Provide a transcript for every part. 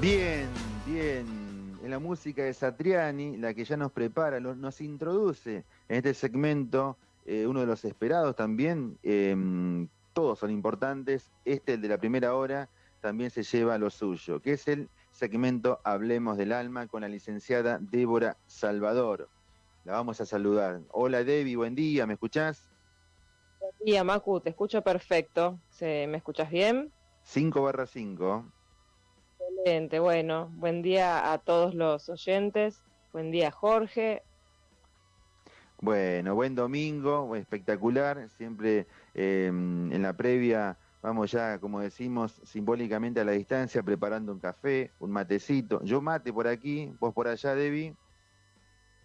Bien, bien. En la música de Satriani, la que ya nos prepara, nos introduce en este segmento, uno de los esperados también. Todos son importantes. El de la primera hora, también se lleva lo suyo, que es el segmento Hablemos del Alma con la licenciada Débora Salvador. La vamos a saludar. Hola Debbie, buen día, ¿me escuchás? Y Macu, te escucho perfecto. ¿Me escuchas bien? 5/5. Excelente, bueno, buen día a todos los oyentes, buen día Jorge. Bueno, buen domingo, espectacular. Siempre en la previa vamos ya, como decimos, simbólicamente a la distancia, preparando un café, un matecito. Yo mate por aquí, vos por allá, Debbie.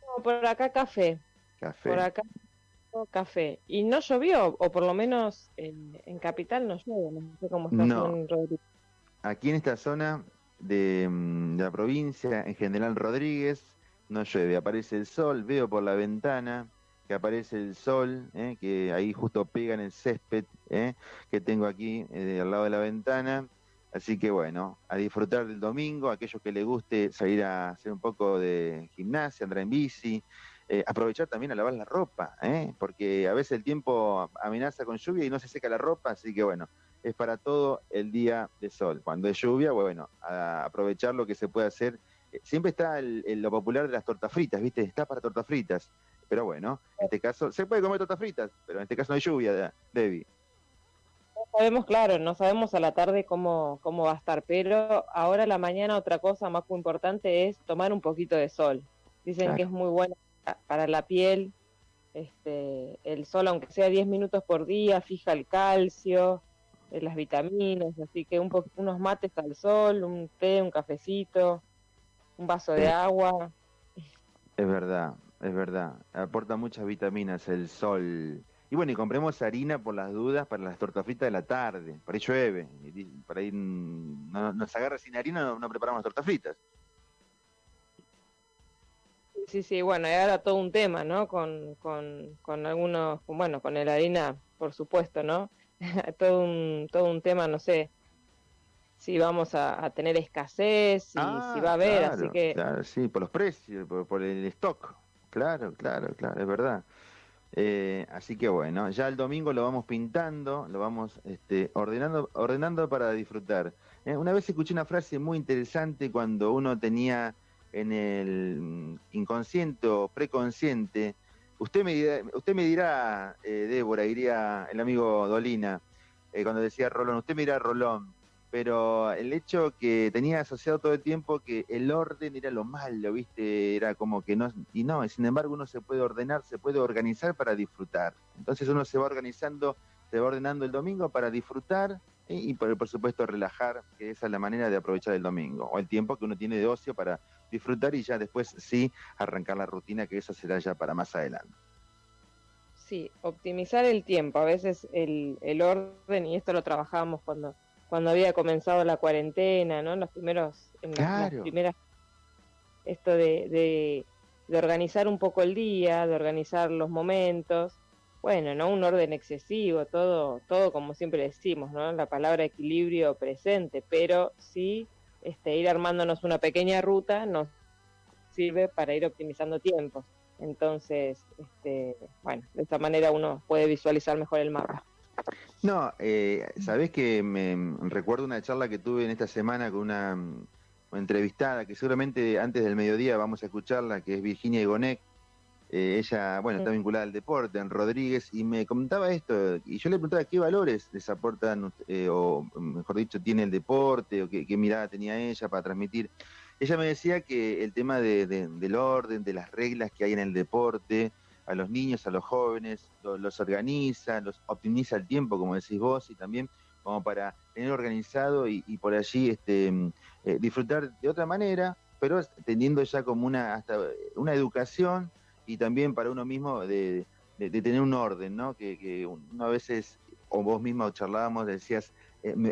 No, por acá café, por Café. acá café. ¿Y no llovió? O por lo menos en Capital no llueve, no sé cómo está allí No, en Rodríguez. aquí en esta zona de la provincia, en General Rodríguez, no llueve, aparece el sol, veo por la ventana que aparece el sol, que ahí justo pega en el césped que tengo aquí al lado de la ventana. Así que bueno, a disfrutar del domingo, aquellos que les guste salir a hacer un poco de gimnasia, andar en bici, aprovechar también a lavar la ropa, porque a veces el tiempo amenaza con lluvia y no se seca la ropa, así que bueno, es para todo el día de sol. Cuando es lluvia, bueno, a aprovechar lo que se puede hacer. Siempre está lo popular de las tortas fritas, ¿viste? Está para tortas fritas. Pero bueno, en este caso, se puede comer tortas fritas, pero en este caso no hay lluvia, Debbie. No sabemos, claro, no sabemos a la tarde cómo va a estar, pero ahora a la mañana otra cosa más importante es tomar un poquito de sol. Dicen que Claro. es muy bueno para la piel. El sol, aunque sea 10 minutos por día, fija el calcio, las vitaminas, así que unos mates al sol, un té, un cafecito, un vaso de Eh, agua. es verdad. Aporta muchas vitaminas el sol. Y bueno, y compremos harina por las dudas para las tortas fritas de la tarde. Por ahí llueve. Por ahí nos agarra sin harina, no preparamos las tortas fritas. Sí, sí, bueno, y ahora todo un tema, ¿no? Con algunos, bueno, con la harina, por supuesto, ¿no? Todo un tema, no sé si vamos a tener escasez, si va Ah, a haber, así claro, que claro, sí, por los precios, por el stock. Claro, claro, claro, es verdad. Así que bueno, ya el domingo lo vamos pintando, lo vamos ordenando para disfrutar. Una vez escuché una frase muy interesante cuando uno tenía en el inconsciente o preconsciente. Usted me dirá, Débora, diría el amigo Dolina, cuando decía Rolón, usted me dirá Rolón, pero el hecho que tenía asociado todo el tiempo que el orden era lo malo, ¿viste? Era como que no, y no, sin embargo uno se puede ordenar, se puede organizar para disfrutar. Entonces uno se va organizando, se va ordenando el domingo para disfrutar y por supuesto relajar, que esa es la manera de aprovechar el domingo, o el tiempo que uno tiene de ocio para disfrutar y ya después sí arrancar la rutina, que eso será ya para más adelante. sí, optimizar el tiempo, a veces el orden, y esto lo trabajábamos cuando había comenzado la cuarentena, ¿no? Las Claro. primeras, esto de organizar un poco el día, de organizar los momentos, bueno, no un orden excesivo, todo como siempre decimos, ¿no? La palabra equilibrio presente, pero sí ir armándonos una pequeña ruta nos sirve para ir optimizando tiempos. Entonces, bueno, de esta manera uno puede visualizar mejor el mapa. No, sabés que me recuerdo una charla que tuve en esta semana con una entrevistada que seguramente antes del mediodía vamos a escucharla, que es Virginia Igonek. Ella, bueno, está vinculada al deporte en Rodríguez y me comentaba esto y yo le preguntaba qué valores les aportan, o mejor dicho, tiene el deporte o qué mirada tenía ella para transmitir. Ella me decía que el tema del orden, de las reglas que hay en el deporte, a los niños, a los jóvenes, los organiza, los optimiza el tiempo, como decís vos, y también como para tener organizado y por allí disfrutar de otra manera, pero teniendo ya como hasta una educación y también para uno mismo de tener un orden, ¿no? Que uno a veces, o vos misma charlábamos, decías,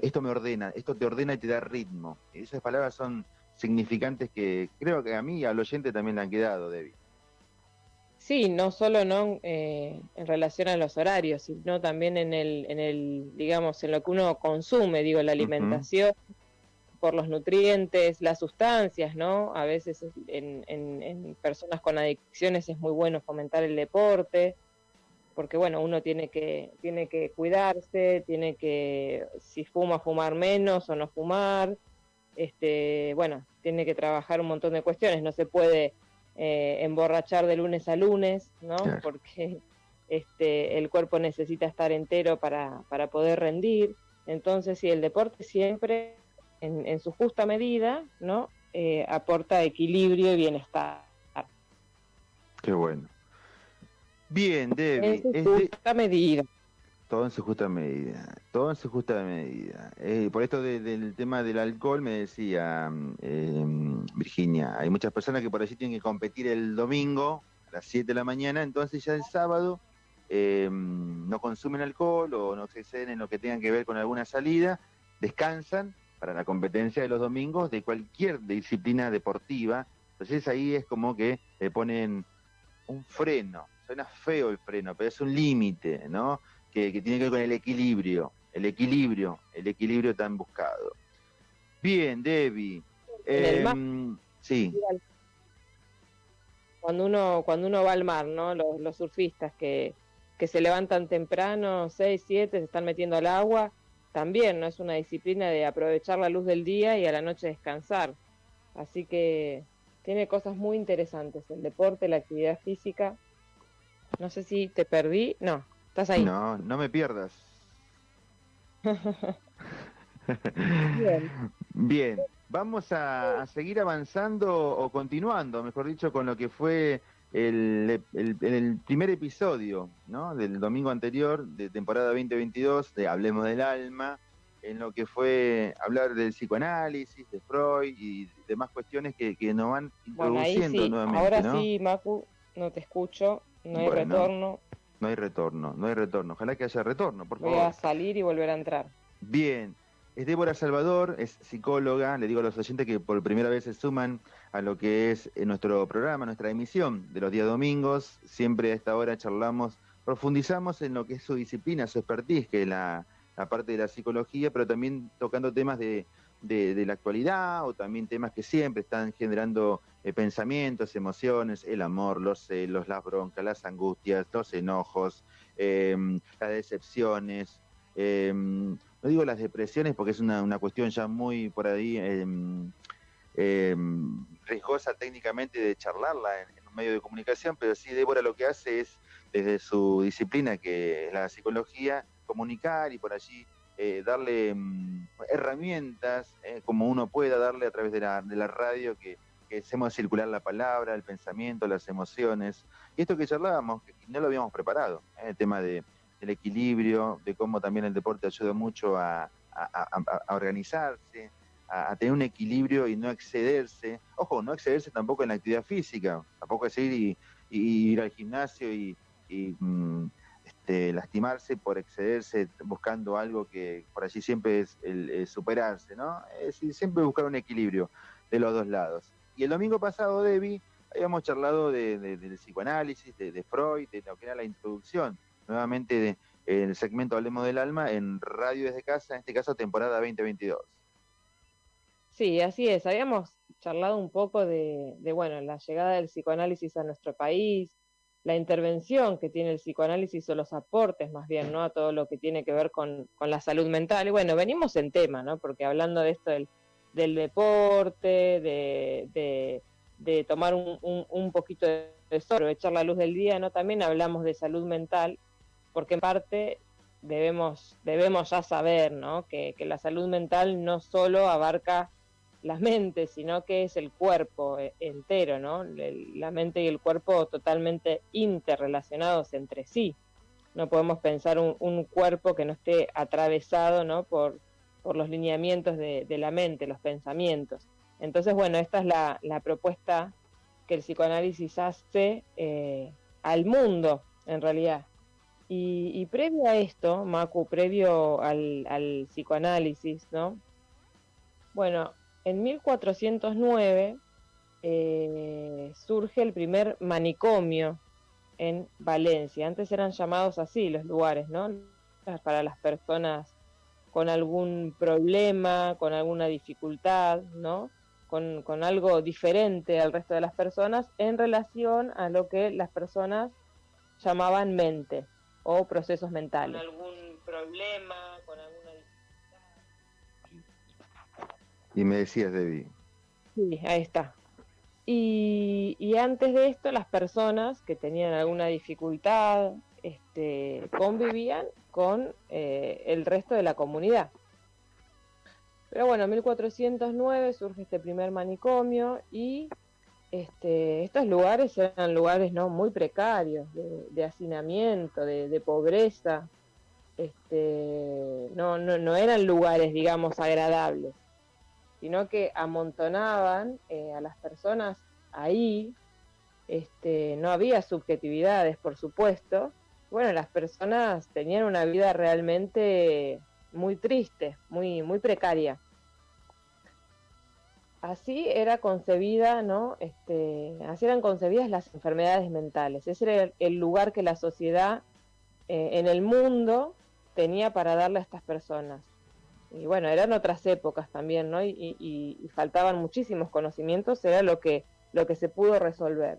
esto me ordena, esto te ordena y te da ritmo. Esas palabras son significantes que creo que a mí y al oyente también le han quedado, Debbie. Sí, no solo no en relación a los horarios, sino también digamos, en lo que uno consume, digo, la Ujú. alimentación, por los nutrientes, las sustancias, ¿no? A veces en personas con adicciones es muy bueno fomentar el deporte, porque bueno, uno tiene que cuidarse, tiene que, si fuma, fumar menos o no fumar, bueno, tiene que trabajar un montón de cuestiones, no se puede emborrachar de lunes a lunes, ¿no? Claro. Porque el cuerpo necesita estar entero para poder rendir. Entonces, sí, el deporte siempre, en su justa medida, ¿no? Aporta equilibrio y bienestar. Qué bueno. Bien, En Debbie, su justa medida. todo en su justa medida, todo en su justa medida. Por esto del tema del alcohol me decía Virginia, hay muchas personas que por allí tienen que competir el domingo a las 7 de la mañana, entonces ya el sábado no consumen alcohol o no se exceden en lo que tengan que ver con alguna salida, descansan para la competencia de los domingos de cualquier disciplina deportiva. Entonces ahí es como que le ponen un freno, suena feo el freno, pero es un límite, ¿no? Que tiene que ver con el equilibrio tan buscado. Bien, Debbie. En el mar, Sí, cuando uno va al mar, ¿no? Los surfistas que se levantan temprano, 6, 7, se están metiendo al agua, también, ¿no? Es una disciplina de aprovechar la luz del día y a la noche descansar. Así que tiene cosas muy interesantes, el deporte, la actividad física. No sé si te perdí, no, estás ahí. no, no me pierdas. Bien. Bien, vamos a seguir avanzando o continuando, mejor dicho, con lo que fue el primer episodio, ¿no? Del domingo anterior de temporada 2022 de Hablemos del Alma, en lo que fue hablar del psicoanálisis, de Freud y demás cuestiones que nos van Bueno, ahí introduciendo sí, nuevamente, ahora ¿no? sí, Macu, no te escucho, no hay Bueno, retorno, no hay retorno, no hay retorno. Ojalá que haya retorno, por voy favor. a salir y volver a entrar. Bien, es Débora Salvador, es psicóloga, le digo a los oyentes que por primera vez se suman a lo que es nuestro programa, nuestra emisión de los días domingos, siempre a esta hora charlamos, profundizamos en lo que es su disciplina, su expertise, que es la parte de la psicología, pero también tocando temas de la actualidad o también temas que siempre están generando pensamientos, emociones, el amor, los celos, las broncas, las angustias, los enojos, las decepciones. No digo las depresiones porque es una cuestión ya muy por ahí riesgosa técnicamente de charlarla en un medio de comunicación, pero sí Débora lo que hace es, desde su disciplina, que es la psicología, comunicar y por allí darle herramientas, como uno pueda darle a través de la radio, que hacemos circular la palabra, el pensamiento, las emociones. Y esto que charlábamos, que no lo habíamos preparado, el tema del equilibrio, de cómo también el deporte ayuda mucho a organizarse, a tener un equilibrio y no excederse. Ojo, no excederse tampoco en la actividad física, tampoco es ir y ir al gimnasio y lastimarse por excederse buscando algo que por allí siempre es el superarse, ¿no? Es decir, siempre buscar un equilibrio de los dos lados. Y el domingo pasado, Debbie, habíamos charlado del psicoanálisis, de Freud, de lo que era la introducción, nuevamente el segmento Hablemos del Alma en Radio Desde Casa, en este caso temporada 2022. Sí, así es, habíamos charlado un poco bueno, la llegada del psicoanálisis a nuestro país, la intervención que tiene el psicoanálisis o los aportes más bien, ¿no? A todo lo que tiene que ver con la salud mental. Y bueno, venimos en tema, ¿no? Porque hablando de esto del deporte, de tomar un poquito de sol, echar la luz del día, ¿no? También hablamos de salud mental, porque en parte debemos ya saber, ¿no? Que la salud mental no solo abarca las mentes, sino que es el cuerpo entero, ¿no? La mente y el cuerpo totalmente interrelacionados entre sí. No podemos pensar un cuerpo que no esté atravesado, ¿no? por los lineamientos de la mente, los pensamientos. Entonces, bueno, esta es la propuesta que el psicoanálisis hace al mundo, en realidad. Y previo a esto, Macu, previo al psicoanálisis, ¿no? Bueno, en 1409 surge el primer manicomio en Valencia. Antes eran llamados así los lugares, ¿no? Para las personas con algún problema, con alguna dificultad, ¿no? Con algo diferente al resto de las personas en relación a lo que las personas llamaban mente o procesos mentales. Con algún problema, con alguna dificultad. Y me decías, Debbie. Sí, ahí está. Y antes de esto, las personas que tenían alguna dificultad convivían con el resto de la comunidad. Pero bueno, en 1409 surge este primer manicomio y estos lugares eran lugares, ¿no?, muy precarios, de hacinamiento, de pobreza. No eran lugares, digamos, agradables, sino que amontonaban a las personas ahí. No había subjetividades, por supuesto. Bueno, las personas tenían una vida realmente muy triste, muy precaria. Así era concebida, ¿no? Así eran concebidas las enfermedades mentales. Ese era el lugar que la sociedad en el mundo tenía para darle a estas personas. Y bueno, eran otras épocas también, ¿no? Y faltaban muchísimos conocimientos, era lo que se pudo resolver.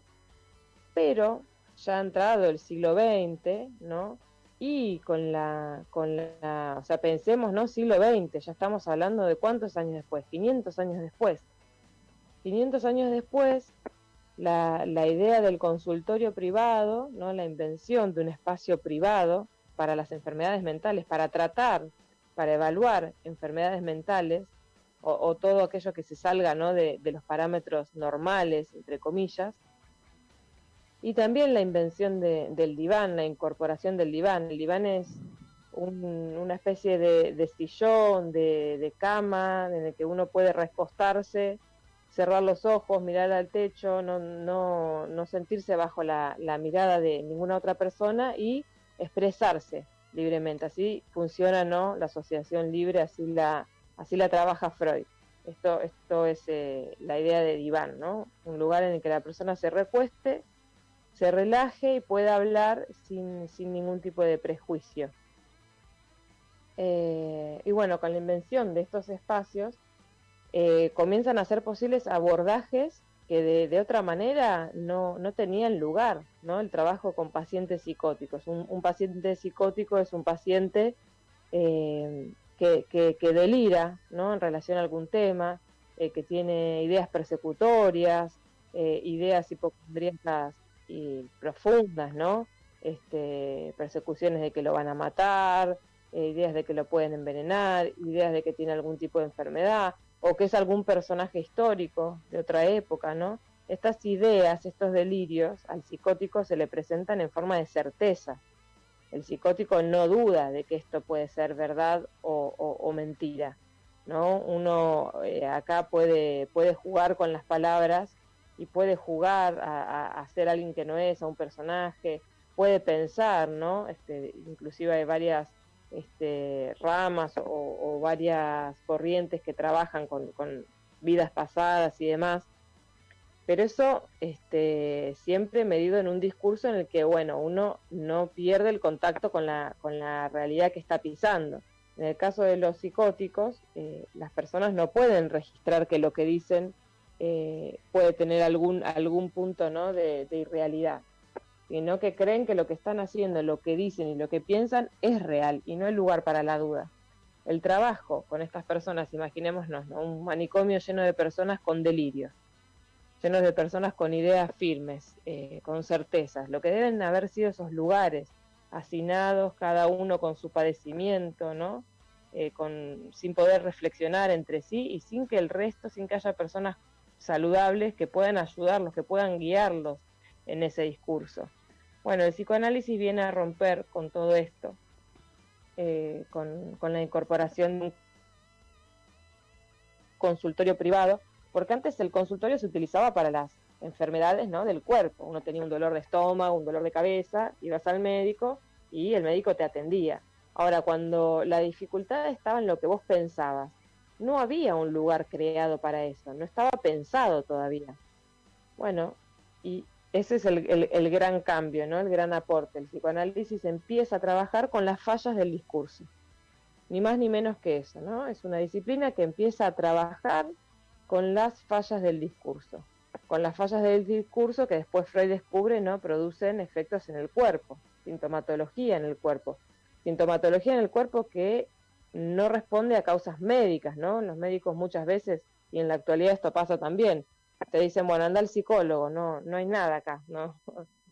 Pero ya ha entrado el siglo XX, ¿no? Y o sea, pensemos, ¿no? Siglo XX, ya estamos hablando de ¿cuántos años después? 500 años después. 500 años después, la idea del consultorio privado, ¿no?, la invención de un espacio privado para las enfermedades mentales, para evaluar enfermedades mentales, o todo aquello que se salga, ¿no?, de los parámetros normales, entre comillas, y también la invención del diván, la incorporación del diván. El diván es una especie de sillón, de cama, en el que uno puede recostarse, cerrar los ojos, mirar al techo, no sentirse bajo la mirada de ninguna otra persona y expresarse libremente. Así funciona, ¿no?, la asociación libre, así la trabaja Freud. Esto es la idea de diván, ¿no? Un lugar en el que la persona se recueste, se relaje y pueda hablar sin ningún tipo de prejuicio. Y bueno, con la invención de estos espacios comienzan a ser posibles abordajes que de otra manera no tenían lugar, ¿no? El trabajo con pacientes psicóticos. Un paciente psicótico es un paciente que delira, ¿no?, en relación a algún tema, que tiene ideas persecutorias, ideas hipocondríacas y profundas, ¿no? Persecuciones de que lo van a matar, ideas de que lo pueden envenenar, ideas de que tiene algún tipo de enfermedad, o que es algún personaje histórico de otra época, ¿no? Estas ideas, estos delirios, al psicótico se le presentan en forma de certeza. El psicótico no duda de que esto puede ser verdad o mentira, ¿no? Uno acá puede jugar con las palabras y puede jugar a ser alguien que no es, a un personaje, puede pensar, ¿no? Inclusive hay varias ramas o varias corrientes que trabajan con vidas pasadas y demás, pero eso siempre medido en un discurso en el que, bueno, uno no pierde el contacto con la realidad que está pisando. En el caso de los psicóticos, las personas no pueden registrar que lo que dicen puede tener algún punto, ¿no?, de irrealidad, sino que creen que lo que están haciendo, lo que dicen y lo que piensan es real y no hay lugar para la duda. El trabajo con estas personas, imaginémonos, ¿no?, un manicomio lleno de personas con delirio, llenos de personas con ideas firmes, con certezas, lo que deben haber sido esos lugares, hacinados, cada uno con su padecimiento, ¿no? Sin poder reflexionar entre sí y sin que haya personas saludables que puedan ayudarlos, que puedan guiarlos en ese discurso. Bueno, el psicoanálisis viene a romper con todo esto, con la incorporación de un consultorio privado, porque antes el consultorio se utilizaba para las enfermedades, ¿no?, del cuerpo. Uno tenía un dolor de estómago, un dolor de cabeza, ibas al médico y el médico te atendía. Ahora, cuando la dificultad estaba en lo que vos pensabas, no había un lugar creado para eso, no estaba pensado todavía. Bueno, y ese es el gran cambio, ¿no?, el gran aporte. El psicoanálisis empieza a trabajar con las fallas del discurso. ni más ni menos que eso, ¿no? Es una disciplina que empieza a trabajar con las fallas del discurso, con las fallas del discurso que después Freud descubre, ¿no? Producen efectos en el cuerpo, sintomatología en el cuerpo, sintomatología en el cuerpo que no responde a causas médicas, ¿no? Los médicos muchas veces, y en la actualidad esto pasa también, te dicen, bueno, anda al psicólogo, no hay nada acá, ¿no?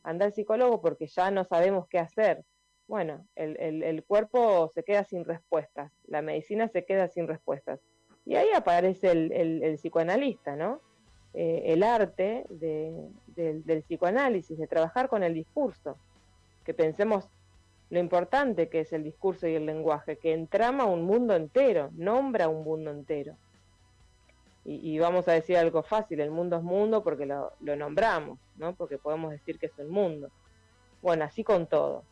Anda al psicólogo porque ya no sabemos qué hacer. Bueno, el cuerpo se queda sin respuestas, la medicina se queda sin respuestas. Y ahí aparece el psicoanalista, ¿no? El arte del psicoanálisis, de trabajar con el discurso, que pensemos lo importante que es el discurso y el lenguaje, que entrama un mundo entero, nombra un mundo entero. Y vamos a decir algo fácil, el mundo es mundo porque lo nombramos, ¿no? Porque podemos decir que es el mundo. Bueno, así con todo.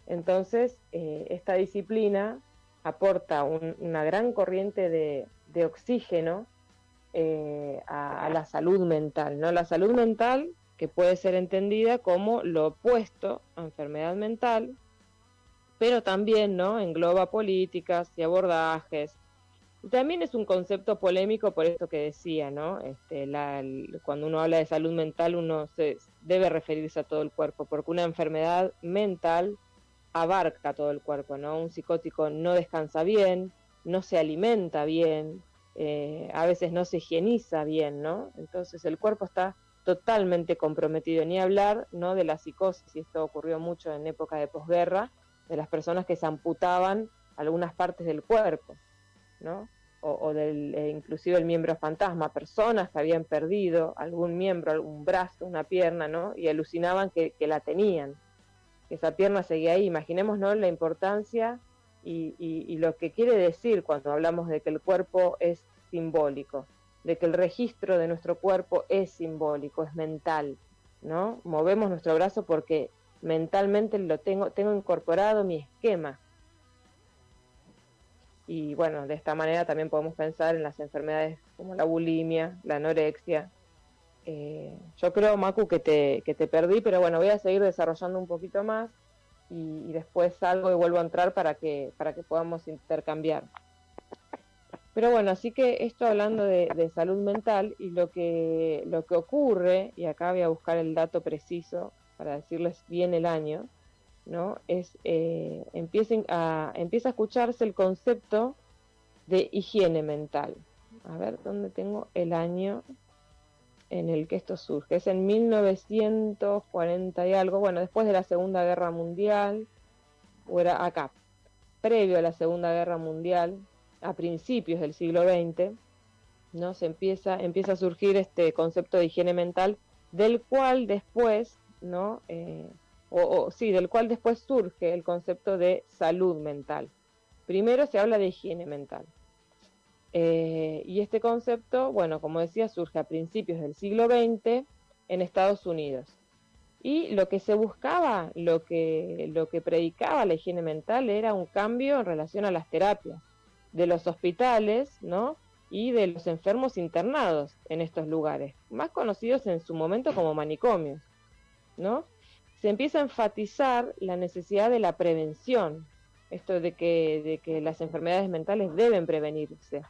Entonces, esta disciplina aporta una gran corriente de oxígeno a la salud mental, ¿no? La salud mental que puede ser entendida como lo opuesto a enfermedad mental, pero también, ¿no? Engloba políticas y abordajes. También es un concepto polémico por esto que decía, ¿no? Cuando uno habla de salud mental, uno debe referirse a todo el cuerpo, porque una enfermedad mental abarca todo el cuerpo, ¿no? Un psicótico no descansa bien, no se alimenta bien, a veces no se higieniza bien, ¿no? Entonces el cuerpo está totalmente comprometido, ni hablar, ¿no? De la psicosis, y esto ocurrió mucho en época de posguerra, de las personas que se amputaban algunas partes del cuerpo, ¿no? Inclusive el miembro fantasma, personas que habían perdido algún miembro, algún brazo, una pierna, ¿no? Y alucinaban que la tenían, que esa pierna seguía ahí. Imaginemos, ¿no? La importancia y lo que quiere decir cuando hablamos de que el cuerpo es simbólico, de que el registro de nuestro cuerpo es simbólico, es mental, ¿no? Movemos nuestro brazo porque mentalmente lo tengo incorporado mi esquema. Y bueno, de esta manera también podemos pensar en las enfermedades como la bulimia, la anorexia. Yo creo, Macu, que te perdí, pero bueno, voy a seguir desarrollando un poquito más y después salgo y vuelvo a entrar para que podamos intercambiar. Pero bueno, así que esto hablando de salud mental y lo que ocurre, y acá voy a buscar el dato preciso para decirles bien el año, ¿no? Empieza a escucharse el concepto de higiene mental. A ver, ¿dónde tengo el año en el que esto surge? Es en 1940 y algo, bueno, después de la Segunda Guerra Mundial, o era acá, previo a la Segunda Guerra Mundial, a principios del siglo XX, ¿no? Se empieza a surgir este concepto de higiene mental, del cual después, ¿no? Del cual después surge el concepto de salud mental. Primero se habla de higiene mental. Y este concepto, bueno, como decía, surge a principios del siglo XX en Estados Unidos. Y lo que se buscaba, lo que predicaba la higiene mental era un cambio en relación a las terapias de los hospitales, ¿no? Y de los enfermos internados en estos lugares, más conocidos en su momento como manicomios, ¿no? Se empieza a enfatizar la necesidad de la prevención, esto de que las enfermedades mentales deben prevenirse.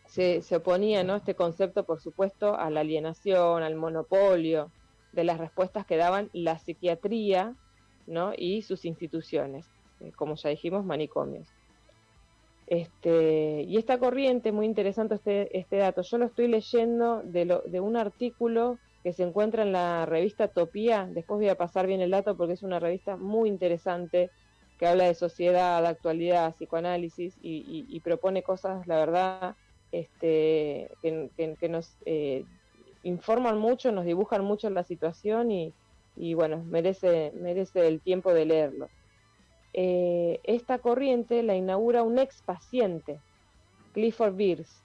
Se oponía, ¿no? Este concepto, por supuesto, a la alienación, al monopolio de las respuestas que daban la psiquiatría, ¿no? Y sus instituciones, como ya dijimos, manicomios. Y esta corriente, muy interesante este dato, yo lo estoy leyendo de un artículo que se encuentra en la revista Topía. Después voy a pasar bien el dato porque es una revista muy interesante que habla de sociedad, de actualidad, psicoanálisis y propone cosas, la verdad, que nos informan mucho, nos dibujan mucho la situación y bueno, merece el tiempo de leerlo. Esta corriente la inaugura un ex paciente, Clifford Beers,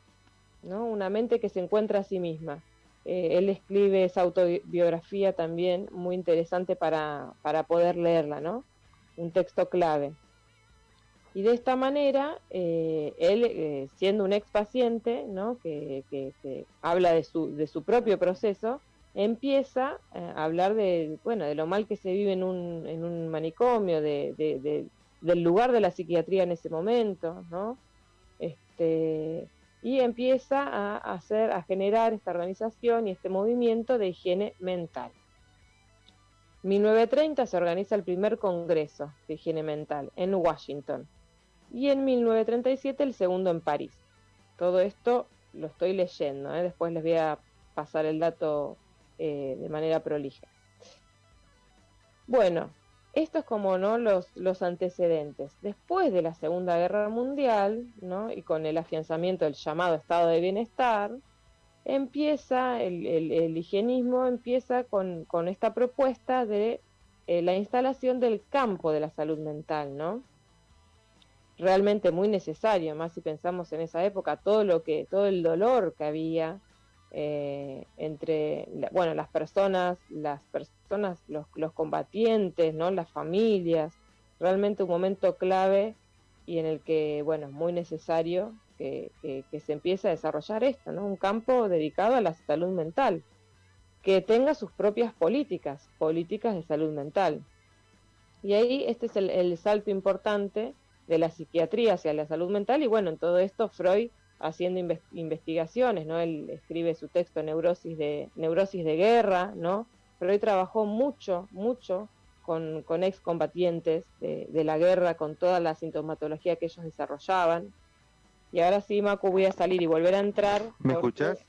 ¿no? Una mente que se encuentra a sí misma. Él escribe esa autobiografía también muy interesante para poder leerla, ¿no? Un texto clave. Y de esta manera, él, siendo un ex paciente, ¿no? que habla de su propio proceso, empieza a hablar de lo mal que se vive en un manicomio, de del lugar de la psiquiatría en ese momento, ¿no? Y empieza a generar esta organización y este movimiento de higiene mental. En 1930 se organiza el primer congreso de higiene mental en Washington y en 1937 el segundo en París. Todo esto lo estoy leyendo, después les voy a pasar el dato de manera prolija. Bueno, esto es como, ¿no?, los antecedentes. Después de la Segunda Guerra Mundial, ¿no?, y con el afianzamiento del llamado estado de bienestar, empieza el higienismo empieza con esta propuesta de la instalación del campo de la salud mental, ¿no? Realmente muy necesario, más si pensamos en esa época, todo el dolor que había entre las personas, los combatientes, ¿no?, las familias, realmente un momento clave y en el que, bueno, es muy necesario que se empiece a desarrollar esto, ¿no?, un campo dedicado a la salud mental, que tenga sus propias políticas de salud mental. Y ahí este es el salto importante de la psiquiatría hacia la salud mental, y bueno, en todo esto Freud haciendo investigaciones, ¿no? Él escribe su texto Neurosis de guerra, ¿no? Freud trabajó mucho con excombatientes de la guerra, con toda la sintomatología que ellos desarrollaban. Y ahora sí, Macu, voy a salir y volver a entrar. ¿Me escuchás?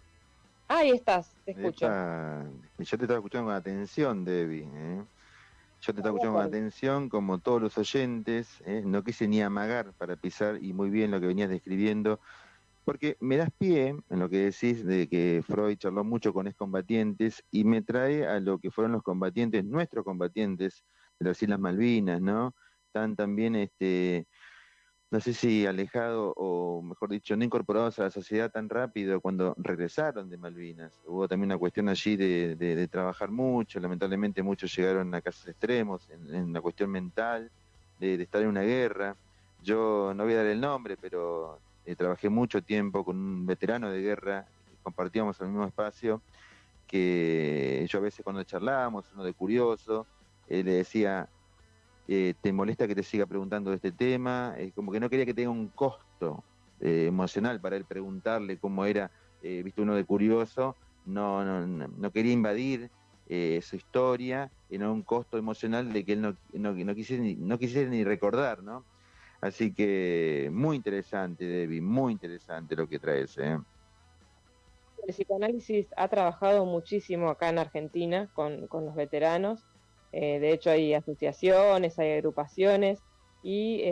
Ahí estás, te escucho. Yo te estaba escuchando con atención, Debbie, Yo te estaba escuchando con atención, como todos los oyentes, no quise ni amagar para pisar, y muy bien lo que venías describiendo, porque me das pie en lo que decís de que Freud charló mucho con excombatientes y me trae a lo que fueron los combatientes, nuestros combatientes de las Islas Malvinas, ¿no? Están también, no sé si alejados o, mejor dicho, no incorporados a la sociedad tan rápido cuando regresaron de Malvinas. Hubo también una cuestión allí de trabajar mucho, lamentablemente muchos llegaron a casos extremos en la cuestión mental, de estar en una guerra. Yo no voy a dar el nombre, pero trabajé mucho tiempo con un veterano de guerra, compartíamos el mismo espacio, que yo a veces cuando charlábamos, uno de curioso, le decía, ¿te molesta que te siga preguntando de este tema? Como que no quería que tenga un costo emocional para él preguntarle cómo era, visto uno de curioso, no quería invadir su historia, no un costo emocional de que él no quisiera ni recordar, ¿no? Así que muy interesante, Debbie, muy interesante lo que traes. El psicoanálisis ha trabajado muchísimo acá en Argentina con los veteranos. De hecho hay asociaciones, hay agrupaciones, y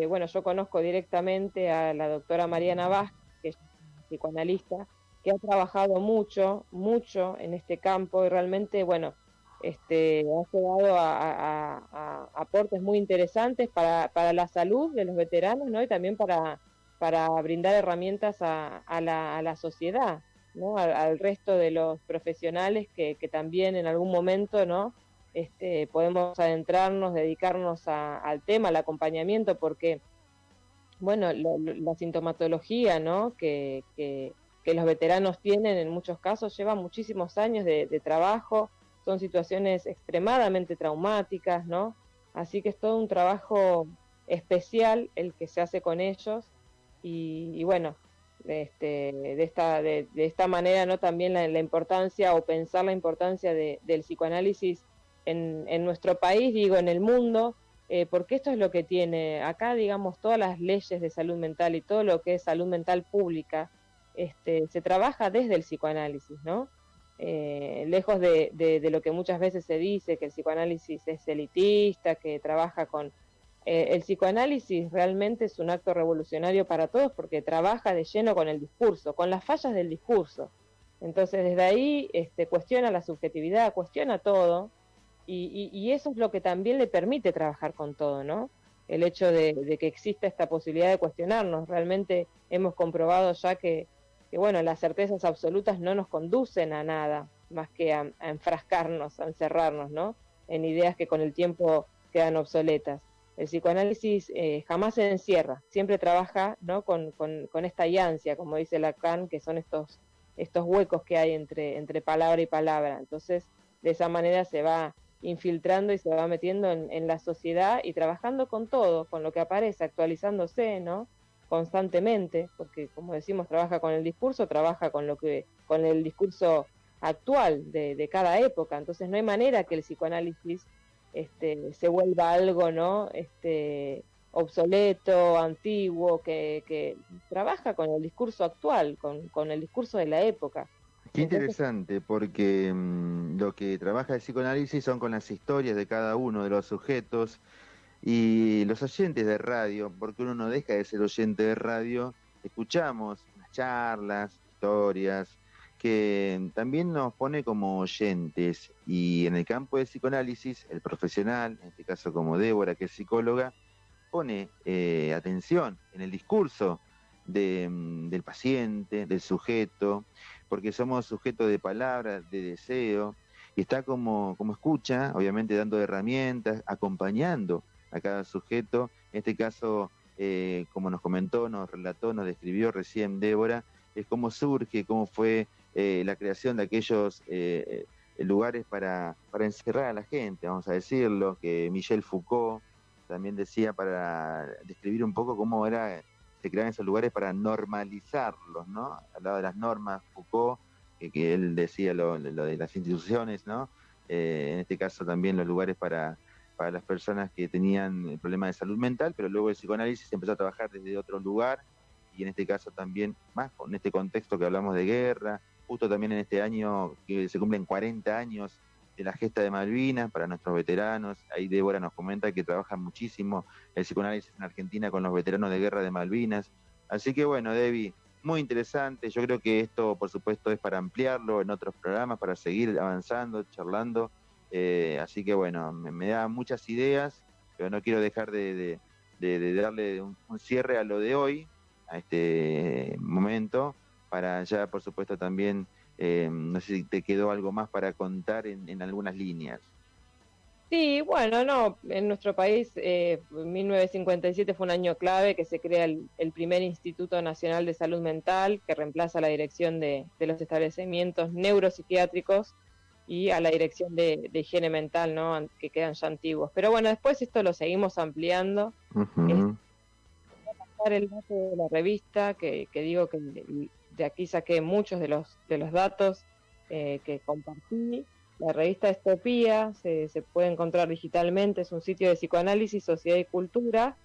bueno, yo conozco directamente a la doctora Mariana Vázquez, que es psicoanalista, que ha trabajado mucho en este campo, y realmente, bueno, ha llegado a aportes muy interesantes para la salud de los veteranos, ¿no? Y también para brindar herramientas a la sociedad, ¿no? Al resto de los profesionales que también en algún momento, ¿no?, podemos adentrarnos, dedicarnos al tema, al acompañamiento, porque, bueno, la sintomatología, ¿no?, que los veteranos tienen en muchos casos lleva muchísimos años de trabajo, son situaciones extremadamente traumáticas, ¿no? Así que es todo un trabajo especial el que se hace con ellos, y bueno, de esta manera, ¿no?, también la importancia, o pensar la importancia del psicoanálisis en nuestro país, digo, en el mundo, porque esto es lo que tiene acá, digamos, todas las leyes de salud mental y todo lo que es salud mental pública, se trabaja desde el psicoanálisis, ¿no? Lejos de lo que muchas veces se dice, que el psicoanálisis es elitista, que trabaja con... el psicoanálisis realmente es un acto revolucionario para todos, porque trabaja de lleno con el discurso, con las fallas del discurso. Entonces desde ahí cuestiona la subjetividad, cuestiona todo, y eso es lo que también le permite trabajar con todo, ¿no? El hecho de que exista esta posibilidad de cuestionarnos. Realmente hemos comprobado ya que bueno, las certezas absolutas no nos conducen a nada, más que a enfrascarnos, a encerrarnos, ¿no?, en ideas que con el tiempo quedan obsoletas. El psicoanálisis jamás se encierra, siempre trabaja, ¿no?, con esta ansia, como dice Lacan, que son estos huecos que hay entre palabra y palabra. Entonces, de esa manera se va infiltrando y se va metiendo en la sociedad y trabajando con todo, con lo que aparece, actualizándose, ¿no? Constantemente, porque como decimos, trabaja con el discurso, trabaja con el discurso actual de cada época, entonces no hay manera que el psicoanálisis se vuelva algo, ¿no? Obsoleto, antiguo, que trabaja con el discurso actual, con el discurso de la época. Qué Entonces, interesante, porque lo que trabaja el psicoanálisis son con las historias de cada uno de los sujetos y los oyentes de radio, porque uno no deja de ser oyente de radio, escuchamos las charlas, historias, que también nos pone como oyentes. Y en el campo del psicoanálisis, el profesional, en este caso como Débora, que es psicóloga, pone atención en el discurso del paciente, del sujeto, porque somos sujetos de palabras, de deseo, y está como escucha, obviamente dando herramientas, acompañando a cada sujeto. En este caso, como nos comentó, nos relató, nos describió recién Débora, es cómo surge, cómo fue la creación de aquellos lugares para encerrar a la gente, vamos a decirlo, que Michel Foucault también decía, para describir un poco cómo se creaban esos lugares para normalizarlos, ¿no? Hablaba de las normas, Foucault, que él decía lo de las instituciones, ¿no? En este caso también los lugares para las personas que tenían problemas de salud mental, pero luego el psicoanálisis empezó a trabajar desde otro lugar, y en este caso también más con este contexto que hablamos de guerra, justo también en este año que se cumplen 40 años de la gesta de Malvinas para nuestros veteranos. Ahí Débora nos comenta que trabaja muchísimo el psicoanálisis en Argentina con los veteranos de guerra de Malvinas. Así que bueno, Debbie, muy interesante. Yo creo que esto, por supuesto, es para ampliarlo en otros programas, para seguir avanzando, charlando. Así que bueno, me da muchas ideas, pero no quiero dejar de darle un cierre a lo de hoy, a este momento, para ya, por supuesto, también no sé si te quedó algo más para contar en algunas líneas. sí, bueno, no, en nuestro país 1957 fue un año clave que se crea el primer Instituto Nacional de Salud Mental que reemplaza la dirección de los establecimientos neuropsiquiátricos y a la dirección de higiene mental, ¿no? Que quedan ya antiguos. Pero bueno, después esto lo seguimos ampliando. Uh-huh. El dato de la revista, que digo que de aquí saqué muchos de los datos que compartí. La revista Estopía se puede encontrar digitalmente, es un sitio de psicoanálisis, sociedad y cultura.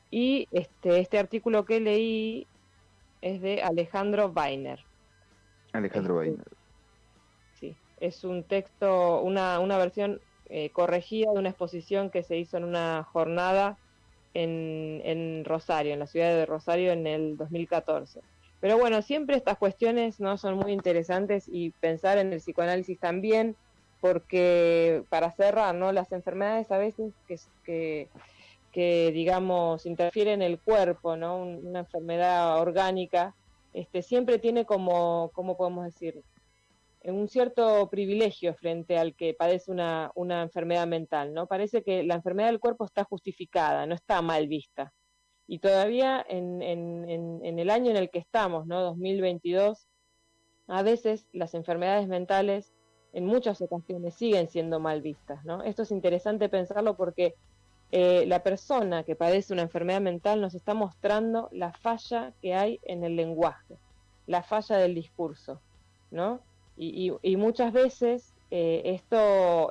Y este artículo que leí es de Alejandro Weiner. Alejandro Weiner. Sí, es un texto, una versión corregida de una exposición que se hizo en una jornada en Rosario, en la ciudad de Rosario en el 2014. Pero bueno, siempre estas cuestiones no son muy interesantes y pensar en el psicoanálisis también, porque para cerrar, ¿no? Las enfermedades a veces que digamos interfieren en el cuerpo, ¿no? Una enfermedad orgánica, siempre tiene como, ¿cómo podemos decir? Un cierto privilegio frente al que padece una enfermedad mental, ¿no? Parece que la enfermedad del cuerpo está justificada, no está mal vista. Y todavía en el año en el que estamos, ¿no? 2022, a veces las enfermedades mentales en muchas ocasiones siguen siendo mal vistas, ¿no? Esto es interesante pensarlo porque la persona que padece una enfermedad mental nos está mostrando la falla que hay en el lenguaje, la falla del discurso, ¿no? Y muchas veces esto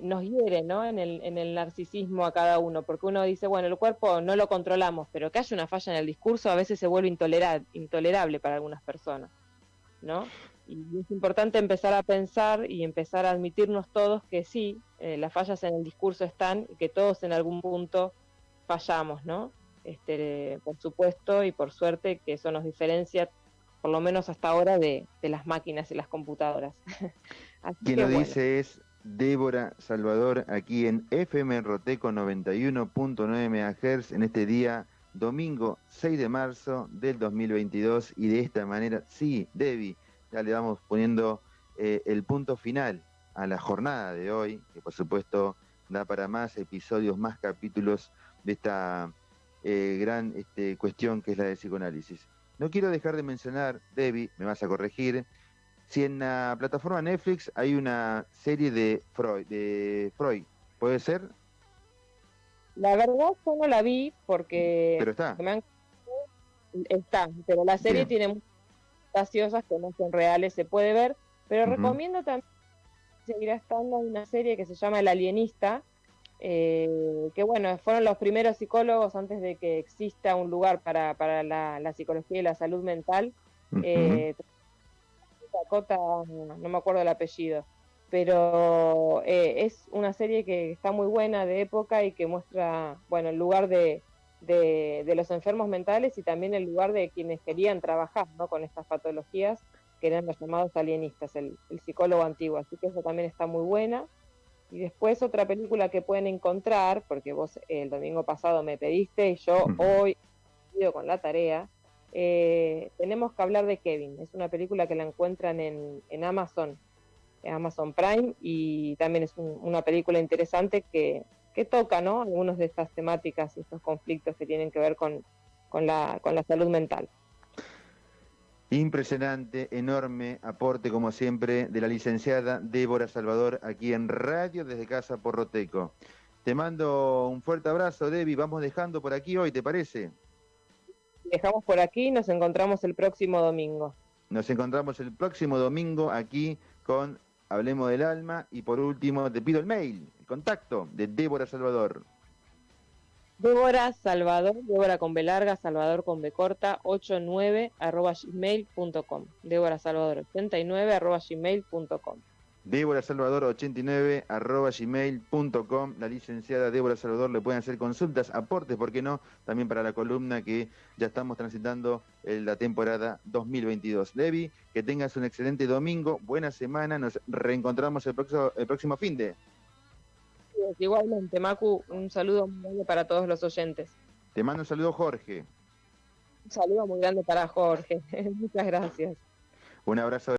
nos hiere, ¿no? En el narcisismo a cada uno, porque uno dice, bueno, el cuerpo no lo controlamos, pero que haya una falla en el discurso a veces se vuelve intolerable para algunas personas, ¿no? Y es importante empezar a pensar y empezar a admitirnos todos que sí, las fallas en el discurso están y que todos en algún punto fallamos, ¿no? Por supuesto y por suerte que eso nos diferencia por lo menos hasta ahora, de las máquinas y las computadoras. Así Quien que, lo bueno. dice es Débora Salvador, aquí en FM Roteco 91.9 MHz, en este día domingo 6 de marzo del 2022, y de esta manera, sí, Debbie, ya le vamos poniendo el punto final a la jornada de hoy, que por supuesto da para más episodios, más capítulos de esta gran cuestión que es la de psicoanálisis. No quiero dejar de mencionar, Debbie, me vas a corregir, si en la plataforma Netflix hay una serie de Freud, ¿puede ser? La verdad yo no la vi porque Pero está. está, pero la serie Bien. tiene muchas graciosas que no son reales, se puede ver, pero Ujú, recomiendo también seguirá estando una serie que se llama El Alienista, que bueno, fueron los primeros psicólogos antes de que exista un lugar para la psicología y la salud mental. ujú. eh, Dakota, no me acuerdo el apellido, pero es una serie que está muy buena de época y que muestra, bueno, el lugar de los enfermos mentales y también el lugar de quienes querían trabajar, ¿no?, con estas patologías, que eran los llamados alienistas, el psicólogo antiguo, así que eso también está muy buena. Y después otra película que pueden encontrar, porque vos el domingo pasado me pediste y yo Ujú. hoy he ido con la tarea, tenemos que hablar de Kevin. Es una película que la encuentran en Amazon Prime, y también es una película interesante que toca, ¿no?, algunas de estas temáticas y estos conflictos que tienen que ver con la salud mental. Impresionante, enorme aporte, como siempre, de la licenciada Débora Salvador aquí en Radio desde Casa por Roteco. Te mando un fuerte abrazo, Debbie. Vamos dejando por aquí hoy, ¿te parece? Dejamos por aquí, nos encontramos el próximo domingo. Nos encontramos el próximo domingo aquí con Hablemos del Alma. Y por último, te pido el mail, el contacto de Débora Salvador. Débora Salvador, Débora con B larga, Salvador con B corta, 89@gmail.com. Débora Salvador 89@gmail.com. Débora Salvador 89@gmail.com. La licenciada Débora Salvador le pueden hacer consultas, aportes, ¿por qué no? También para la columna que ya estamos transitando la temporada 2022. Debbie, que tengas un excelente domingo, buena semana, nos reencontramos el próximo fin de. Igualmente, Macu, un saludo muy grande para todos los oyentes. Te mando un saludo, Jorge. Un saludo muy grande para Jorge. Muchas gracias. Un abrazo.